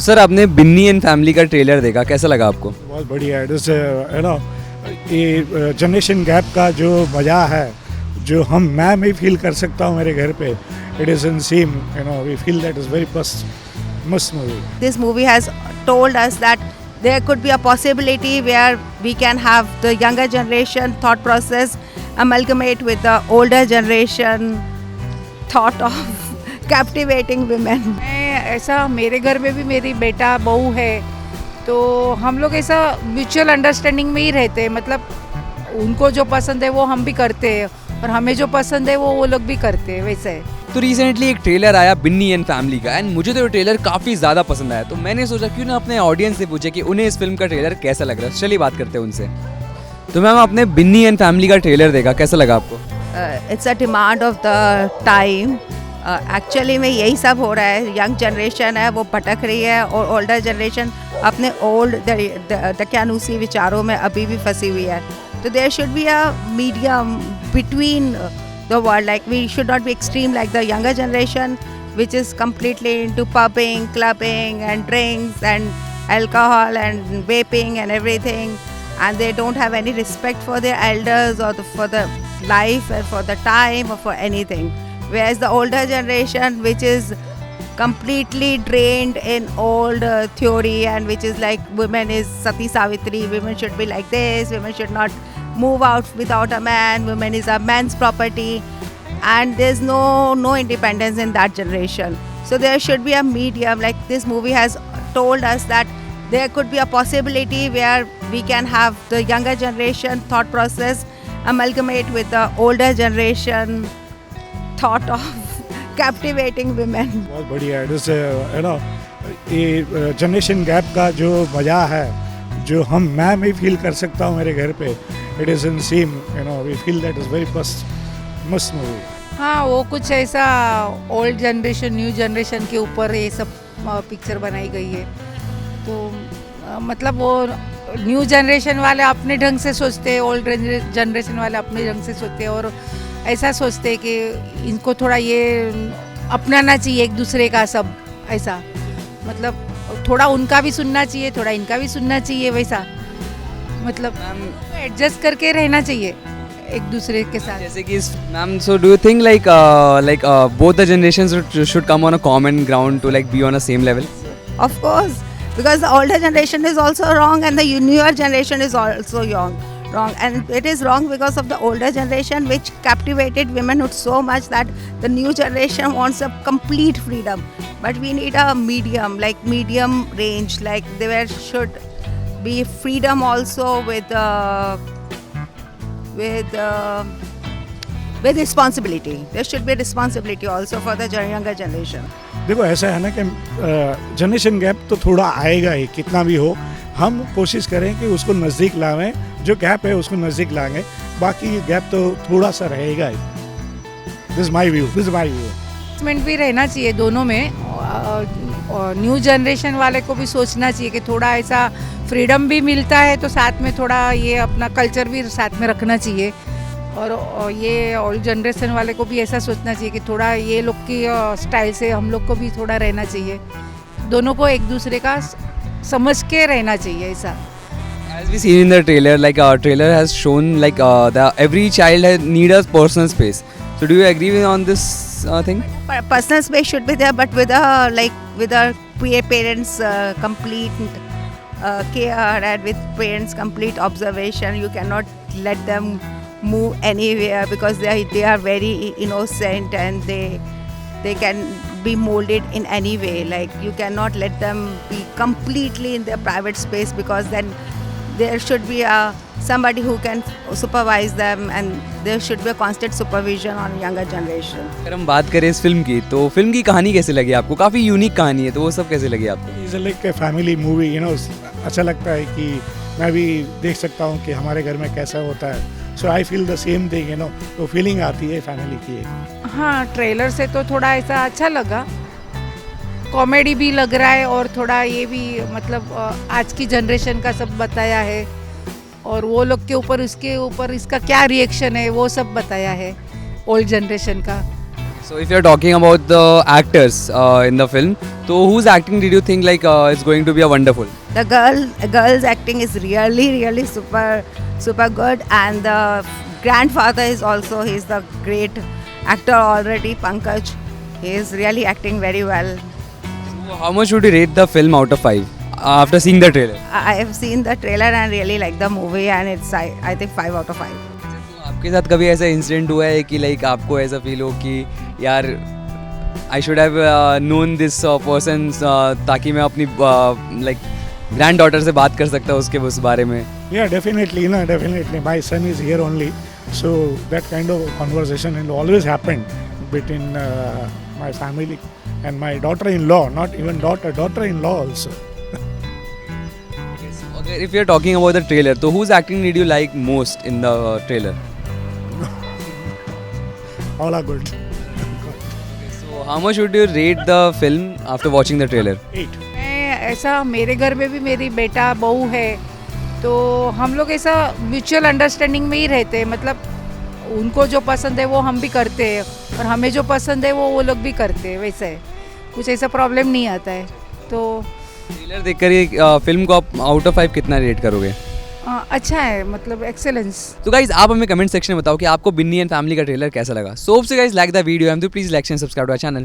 Sir आपने Binni and family का trailer देखा, कैसा लगा आपको? बहुत बढ़िया है। जैसे ये जनरेशन गैप का जो मज़ा है, जो मैं भी फील कर सकता हूँ मेरे घर पे, it is in same, we feel that is very मस्त movie. This movie has told us that there could be a possibility where we can have the younger generation thought process amalgamate with the older generation thought of captivating women. ऐसा मेरे घर में भी मेरी बेटा बहू है, तो हम लोग ऐसा म्यूचुअल अंडरस्टैंडिंग में ही रहते हैं. मतलब उनको जो पसंद है वो हम भी करते हैं और हमें जो पसंद है वो लोग भी करते हैं, वैसे है. तो रिसेंटली एक ट्रेलर आया बिन्नी एंड फैमिली का, एंड मुझे तो ये ट्रेलर काफ़ी ज़्यादा पसंद आया. तो मैंने सोचा क्यों ना अपने ऑडियंस से पूछे कि उन्हें इस फिल्म का ट्रेलर कैसा लग रहा है. चलिए बात करते हैं उनसे. तो मैम आपने बिन्नी एंड फैमिली का ट्रेलर देखा, कैसा लगा आपको? It's a demand of the time. Actually में यही सब हो रहा है. यंग जनरेशन है वो भटक रही है और ओल्डर जनरेशन अपने ओल्ड दकियानूसी विचारों में अभी भी फंसी हुई है. तो there should be a medium between the world. Like we should not be extreme like the younger generation, which is completely into pubbing, clubbing and drinks and alcohol and vaping and everything, and they don't have any respect for their elders or for the life or for the time or for anything. Whereas the older generation, which is completely drained in old theory, and which is like women is Sati Savitri, women should be like this, women should not move out without a man, women is a man's property, and there's no independence in that generation. So there should be a medium. Like this movie has told us that there could be a possibility where we can have the younger generation thought process amalgamate with the older generation thought of captivating women. बहुत बढ़िया है. जैसे ये generation gap का जो मज़ा है, जो मैं भी फील कर सकता हूँ मेरे घर पे, it is in same, we feel that is very मस्त मूवी. हाँ, वो कुछ ऐसा ओल्ड जनरेशन न्यू जनरेशन के ऊपर ये सब पिक्चर बनाई गई है. तो मतलब वो न्यू जनरेशन वाले अपने ढंग से सोचते हैं, ओल्ड जनरेशन वाले अपने ढंग से सोचते हैं और ऐसा सोचते हैं कि इनको थोड़ा ये अपनाना चाहिए एक दूसरे का सब. ऐसा मतलब थोड़ा उनका भी सुनना चाहिए, थोड़ा इनका भी सुनना चाहिए, वैसा मतलब एडजस्ट करके रहना चाहिए एक दूसरे के साथ. जैसे कि ma'am, so do you think like both the generations should come on a common ground to like be on a same level? Of course, because the older generation is also wrong and the newer generation is also wrong. And it is wrong because of the older generation which captivated womenhood so much that the new generation wants a complete freedom. But we need a medium, like medium range, like there should be freedom also with responsibility. There should be responsibility also for the younger generation. देखो ऐसा है ना कि generation gap तो थोड़ा आएगा ही, कितना भी हो. हम कोशिश करें कि उसको नज़दीक लावें, जो गैप है उसको नज़दीक लाएंगे, बाकी गैप तो थोड़ा सा रहेगा ही. This my view. एडजस्टमेंट भी रहना चाहिए दोनों में. न्यू जनरेशन वाले को भी सोचना चाहिए कि थोड़ा ऐसा फ्रीडम भी मिलता है तो साथ में थोड़ा ये अपना कल्चर भी साथ में रखना चाहिए. और ये ओल्ड जनरेशन वाले को भी ऐसा सोचना चाहिए कि थोड़ा ये लोग की स्टाइल से हम लोग को भी थोड़ा रहना चाहिए. दोनों को एक दूसरे का समझ के रहना चाहिए. ऐसा As we seen in the trailer, like our trailer has shown like every child need a personal space. So do you agree on this thing? Personal space should be there, but with our parents' complete care and with parents' complete observation. You cannot let them move anywhere because they are very innocent and they can be molded in any way. Like you cannot let them be completely in their private space because then there should be somebody who can supervise them and there should be a constant supervision on younger generation. अगर हम बात करें इस film की, तो film की कहानी कैसे लगी आपको? काफ़ी यूनिक कहानी है, तो वो सब कैसे लगी आपको? इज़ लाइक फैमिली मूवी, अच्छा लगता है कि मैं भी देख सकता हूँ कि हमारे घर में कैसा होता है. So I feel the same thing, तो फीलिंग आती है फैमिली की. हाँ, ट्रेलर से तो थोड़ा ऐसा अच्छा लगा, कॉमेडी भी लग रहा है और थोड़ा ये भी मतलब आज की जनरेशन का सब बताया है और वो लोग के ऊपर उसके ऊपर इसका क्या रिएक्शन है वो सब बताया है ओल्ड जनरेशन का. So if you're talking about the actors in the film, so whose acting did you think like is going to be a wonderful? The girl's acting is really super good, and the grandfather is also, he's the great actor already, Pankaj. He is really acting very well. So how much would you rate the film out of 5 after seeing the trailer? I have seen the trailer and really like the movie, and it's I think 5 out of 5. तो आपके साथ कभी ऐसा incident हुआ है कि like आपको ऐसा फील हो कि यार I should have known this person ताकि मैं अपनी लाइक ग्रैंड डॉटर से बात कर सकता हूँ उसके उस बारे में? Yeah, definitely, no, definitely. My son is here only, so that kind of conversation will always happen between my family and my daughter-in-law. Not even daughter-in-law also. Okay, if you're talking about the trailer, so whose acting did you like most in the trailer? All are good. So how much would you rate the film after watching the trailer? 8. मैं ऐसा, मेरे घर में भी मेरी बेटा बहू है, तो हम लोग ऐसा म्यूचुअल अंडरस्टैंडिंग में ही रहते हैं. मतलब उनको जो पसंद है वो हम भी करते हैं, और हमें जो पसंद है वो लोग भी करते हैं. वैसा है, कुछ ऐसा प्रॉब्लम नहीं आता है. तो ट्रेलर देखकर ये फिल्म को आप आउट ऑफ 5 कितना रेट करोगे? अच्छा है, मतलब एक्सेलेंस. तो गाइज आप हमें कमेंट सेक्शन में बताओ कि आपको बिन्नी एंड फैमिली का ट्रेलर कैसा लगा. So hope so guys like the video and please like and subscribe to our channel.